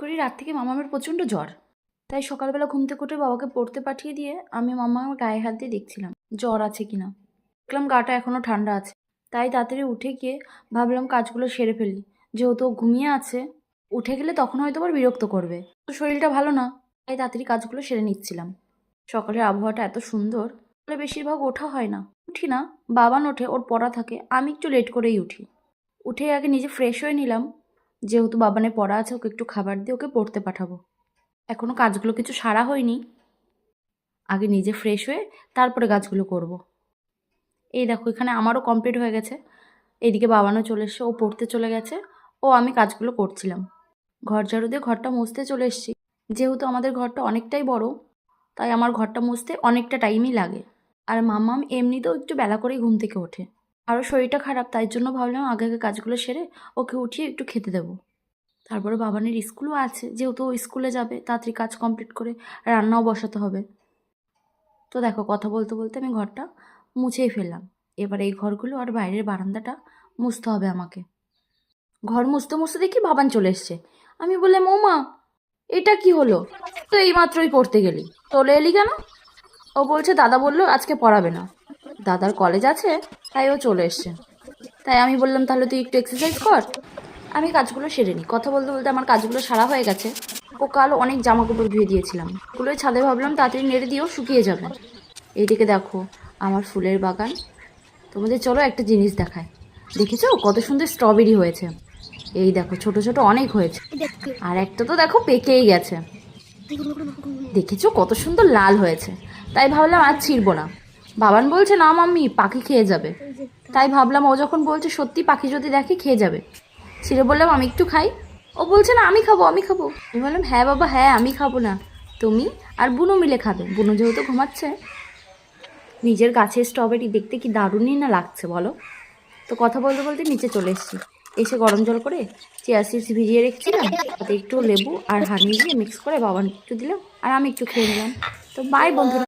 করি রাত থেকে মামামের প্রচণ্ড জ্বর, তাই সকালবেলা ঘুম থেকে উঠে বাবাকে পড়তে পাঠিয়ে দিয়ে আমি মামামের গায়ে হাত দিয়ে দেখছিলাম জ্বর আছে কিনা। দেখলাম গাটা এখনও ঠান্ডা আছে, তাই তাড়াতাড়ি উঠে গিয়ে ভাবলাম কাজগুলো সেরে ফেলি, যেহেতু ও ঘুমিয়ে আছে। উঠে গেলে তখন হয়তো আবার বিরক্ত করবে, তো শরীরটা ভালো না, তাই তাড়াতাড়ি কাজগুলো সেরে নিচ্ছিলাম। সকালের আবহাওয়াটা এত সুন্দর, তাহলে বেশিরভাগ ওঠা হয় না, উঠি না। বাবান ওঠে, ওর পড়া থাকে, আমি একটু লেট করেই উঠি। উঠে আগে নিজে ফ্রেশ হয়ে নিলাম, যেহেতু বাবানের পড়া আছে, ওকে একটু খাবার দিয়ে ওকে পড়তে পাঠাবো। এখনও কাজগুলো কিছু সারা হয়নি, আগে নিজে ফ্রেশ হয়ে তারপরে কাজগুলো করব। এই দেখো এখানে আমারও কমপ্লিট হয়ে গেছে, এদিকে বাবানও চলে এসছে, ও পড়তে চলে গেছে, ও আমি কাজগুলো করছিলাম। ঘর ঝাড়ু দিয়ে ঘরটা মুছতে চলে এসেছি। যেহেতু আমাদের ঘরটা অনেকটাই বড়, তাই আমার ঘরটা মুছতে অনেকটা টাইমই লাগে। আর মাম্মাম এমনিতেও একটু বেলা করেই ঘুম থেকে ওঠে, আরও শরীরটা খারাপ, তাই জন্য ভাবলাম আগে আগে কাজগুলো সেরে ওকে উঠিয়ে একটু খেতে দেবো। তারপরে বাবানের স্কুলও আছে, যেহেতু ও স্কুলে যাবে, তাড়াতাড়ি কাজ কমপ্লিট করে রান্নাও বসাতে হবে। তো দেখো কথা বলতে বলতে আমি ঘরটা মুছেই ফেললাম। এবার এই ঘরগুলো আর বাইরের বারান্দাটা মুছতে হবে আমাকে। ঘর মুছতে মুছতে দেখি বাবান চলে এসছে। আমি বললাম, ও মা, এটা কি হলো? তো এইমাত্রই পড়তে গেলি, চলে এলি কেন? ও বলছে দাদা বললো আজকে পড়াবে না, দাদার কলেজ আছে, তাই ও চলে এসছে। তাই আমি বললাম তাহলে তুই একটু এক্সারসাইজ কর, আমি কাজগুলো সেরে নিই। কথা বলতে বলতে আমার কাজগুলো সারা হয়ে গেছে। ও কাল অনেক জামা কাপড় ধুয়ে দিয়েছিলাম, ওগুলোই ছাদে ভাবলাম তাড়াতাড়ি নেড়ে দিয়েও শুকিয়ে যাবে। এইদিকে দেখো আমার ফুলের বাগান। তোমাদের চলো একটা জিনিস দেখায়। দেখেছো কত সুন্দর স্ট্রবেরি হয়েছে? এই দেখো ছোট ছোট অনেক হয়েছে, আর একটা তো দেখো পেকেই গেছে। দেখেছো কত সুন্দর লাল হয়েছে, তাই ভাবলাম আজ ছিঁড়বো না। বাবান বলছে না মাম্মি, পাখি খেয়ে যাবে। তাই ভাবলাম ও যখন বলছে সত্যি পাখি যদি দেখে খেয়ে যাবে, ছিঁড়ে বললাম আমি একটু খাই। ও বলছে না আমি খাবো আমি খাবো। আমি বললাম হ্যাঁ বাবা হ্যাঁ, আমি খাবো না, তুমি আর বুনু মিলে খাবে। বুনু যেহেতু ঘুমাচ্ছে। নিজের গাছের স্ট্রবেরি দেখতে কি দারুণই না লাগছে বলো। তো কথা বলতে বলতে নিচে চলে এসেছি, এসে গরম জল করে চিয়া সিডস ভিজিয়ে রেখেছিলাম, তাতে একটু লেবু আর হানি দিয়ে মিক্স করে বাবান একটু দিলাম, আর আমি একটু খেয়ে নিলাম। তো বাই বন্ধুরা।